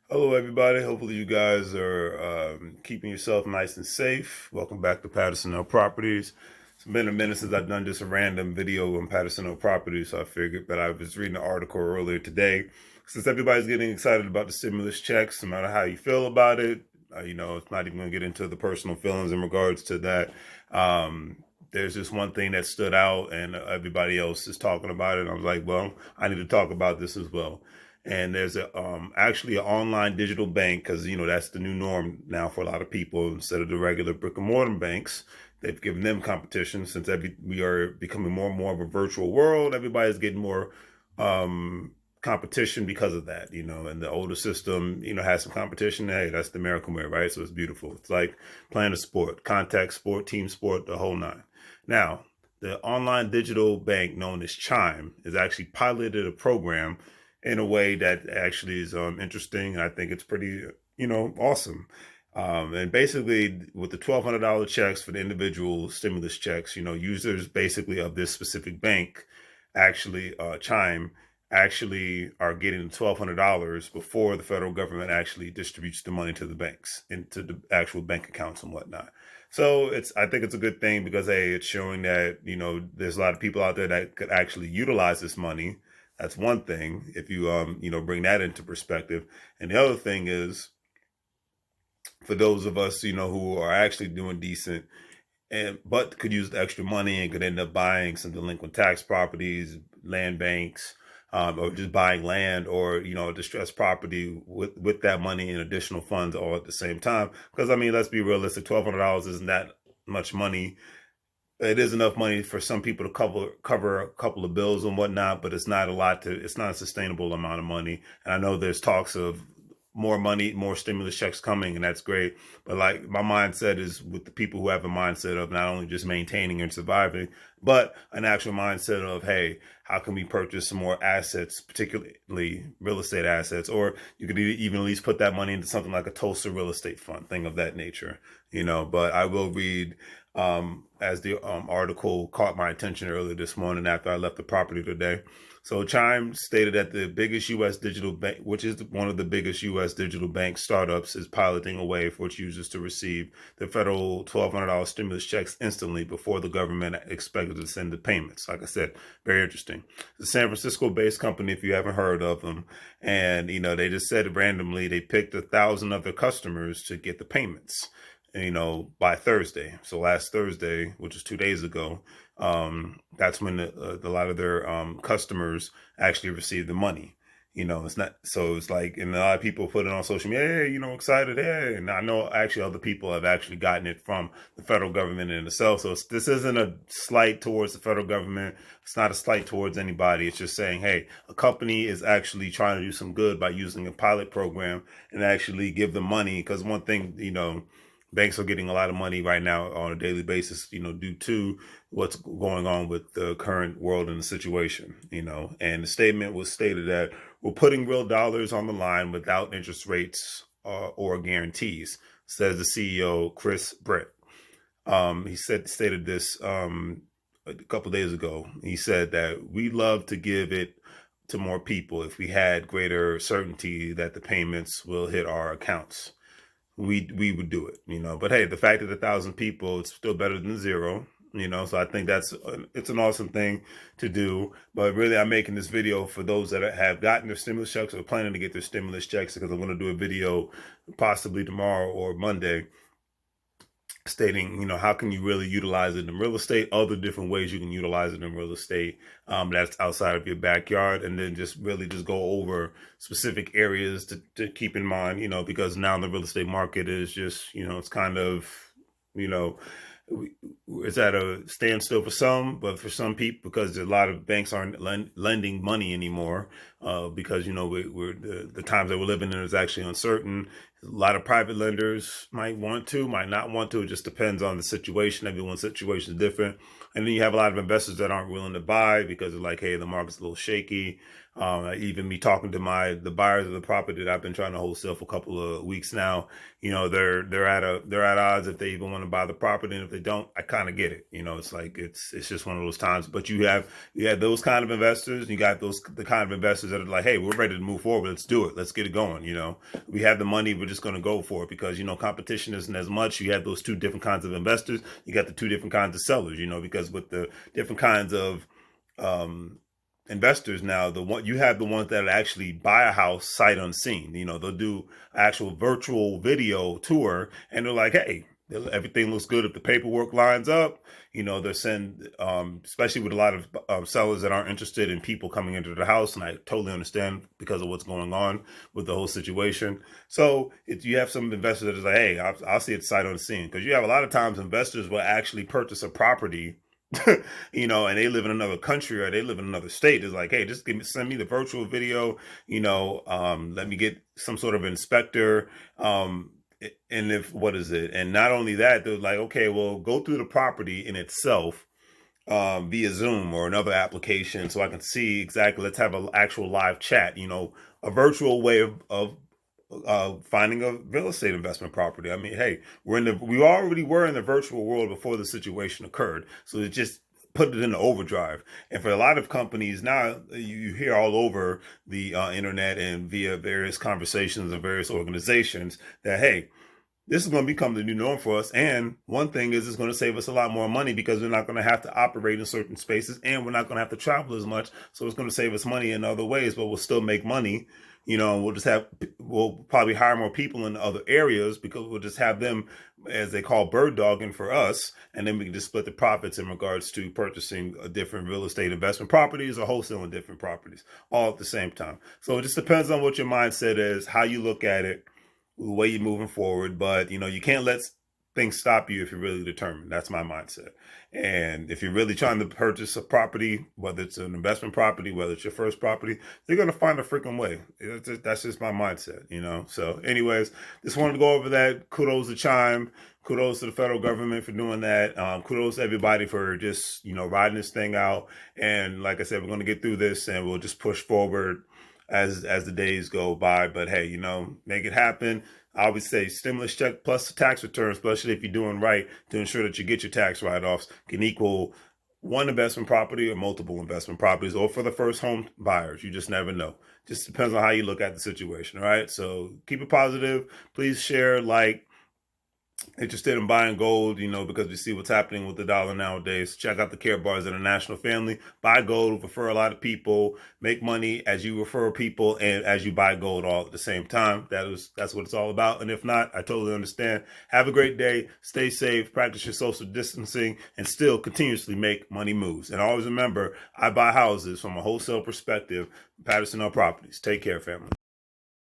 Hello, everybody. Hopefully, you guys are keeping yourself nice and safe. Welcome back to Patterson Hill Properties. It's been a minute since I've done just a random video on Patterson Hill Properties, so I figured. But I was reading an article earlier today. Since everybody's getting excited about the stimulus checks, no matter how you feel about it, it's not even going to get into the personal feelings in regards to that. There's just one thing that stood out, and everybody else is talking about it. I was like, well, I need to talk about this as well. And there's actually an online digital bank, because that's the new norm now for a lot of people. Instead of the regular brick and mortar banks, they've given them competition. Since we are becoming more and more of a virtual world, everybody's getting more competition because of that. And the older system has some competition. Hey, that's the American way, right? So it's beautiful. It's like playing a sport, contact sport, team sport, the whole nine. Now, the online digital bank known as Chime has actually piloted a program in a way that actually is interesting. And I think it's pretty, awesome. And basically, with the $1,200 checks for the individual stimulus checks, users basically of this specific bank, actually, Chime, actually are getting $1,200 before the federal government actually distributes the money to the banks, into the actual bank accounts and whatnot. So I think it's a good thing because, hey, it's showing that, there's a lot of people out there that could actually utilize this money. That's one thing, if you bring that into perspective. And the other thing is, for those of us who are actually doing decent and but could use the extra money and could end up buying some delinquent tax properties, land banks, or just buying land, or a distressed property with that money and additional funds all at the same time. Because I mean, let's be realistic, $1,200 isn't that much money. It is enough money for some people to cover a couple of bills and whatnot, but it's not a lot it's not a sustainable amount of money. And I know there's talks of more money, more stimulus checks coming, and that's great. But like, my mindset is with the people who have a mindset of not only just maintaining and surviving, but an actual mindset of, hey, how can we purchase some more assets, particularly real estate assets? Or you could even at least put that money into something like a Tulsa real estate fund, thing of that nature, But I will read, as the article caught my attention earlier this morning after I left the property today. So Chime stated that the biggest U.S. digital bank, which is one of the biggest U.S. digital bank startups, is piloting a way for its users to receive the federal $1,200 stimulus checks instantly before the government expected to send the payments. Like I said, very interesting. The San Francisco-based company, if you haven't heard of them, and they just said randomly they picked 1,000 of their customers to get the payments, by Thursday. So last Thursday, which was 2 days ago, that's when a lot of their customers actually received the money. It's not, so it's like, and a lot of people put it on social media, hey, excited, hey. And I know actually other people have actually gotten it from the federal government in itself. So this isn't a slight towards the federal government. It's not a slight towards anybody. It's just saying, hey, a company is actually trying to do some good by using a pilot program and actually give them money. Because one thing, banks are getting a lot of money right now on a daily basis, due to what's going on with the current world and the situation, and the statement was stated that we're putting real dollars on the line without interest rates or guarantees, says the CEO, Chris Brett. He stated this a couple days ago. He said that we love to give it to more people if we had greater certainty that the payments will hit our accounts. We would do it, But hey, the fact that 1,000 people, it's still better than zero, So I think it's an awesome thing to do. But really, I'm making this video for those that have gotten their stimulus checks or planning to get their stimulus checks, because I'm going to do a video possibly tomorrow or Monday stating, how can you really utilize it in real estate, other different ways you can utilize it in real estate, that's outside of your backyard, and then just really just go over specific areas to keep in mind, because now the real estate market is just, it's kind of, you know, it's at a standstill for some, but for some people, because a lot of banks aren't lending money anymore, because we're the times that we're living in is actually uncertain. A lot of private lenders might want to, might not want to. It just depends on the situation. Everyone's situation is different. And then you have a lot of investors that aren't willing to buy because they're like, hey, the market's a little shaky. Even me talking to the buyers of the property that I've been trying to wholesale for a couple of weeks now, they're at odds if they even want to buy the property, and if they don't, I kind of get it. It's like it's just one of those times. But you have those kind of investors, and you got the kind of investors that are like, hey, we're ready to move forward. Let's do it. Let's get it going. We have the money. We're just going to go for it because, competition isn't as much. You have those two different kinds of investors. You got the two different kinds of sellers, because with the different kinds of investors now, you have the ones that actually buy a house sight unseen. They'll do actual virtual video tour and they're like, hey, everything looks good if the paperwork lines up. They're send, especially with a lot of sellers that aren't interested in people coming into the house, and I totally understand because of what's going on with the whole situation. So you have some investors that is like, hey, I'll see it sight unseen, because you have a lot of times investors will actually purchase a property and they live in another country or they live in another state. It's like, hey, just send me the virtual video, let me get some sort of inspector. And and not only that, they're like, okay, well, go through the property in itself via Zoom or another application so I can see exactly, let's have an actual live chat, a virtual way of finding a real estate investment property. I mean, hey, we already were in the virtual world before the situation occurred. So it just put it in overdrive. And for a lot of companies now, you hear all over the internet and via various conversations of various organizations that, hey, this is going to become the new norm for us. And one thing is it's going to save us a lot more money because we're not going to have to operate in certain spaces and we're not going to have to travel as much. So it's going to save us money in other ways, but we'll still make money. And we'll probably hire more people in other areas because we'll just have them, as they call, bird dogging for us. And then we can just split the profits in regards to purchasing different real estate investment properties or wholesaling different properties all at the same time. So it just depends on what your mindset is, how you look at it, the way you're moving forward. But, you can't let things stop you if you're really determined. That's my mindset. And if you're really trying to purchase a property, whether it's an investment property, whether it's your first property, you're going to find a freaking way. That's just my mindset, So anyways, just wanted to go over that. Kudos to Chime. Kudos to the federal government for doing that. Kudos to everybody for just, riding this thing out. And like I said, we're going to get through this and we'll just push forward as the days go by. But hey, make it happen. I always say stimulus check plus the tax return, especially if you're doing right, to ensure that you get your tax write-offs, can equal one investment property or multiple investment properties, or for the first home buyers. You just never know. Just depends on how you look at the situation. All right. So keep it positive. Please share, interested in buying gold, because we see what's happening with the dollar nowadays. Check out the Karatbars International family. Buy gold, refer a lot of people, make money as you refer people and as you buy gold all at the same time. That's what it's all about. And if not, I totally understand. Have a great day. Stay safe. Practice your social distancing and still continuously make money moves. And always remember, I buy houses from a wholesale perspective. Patterson Properties. Take care, family.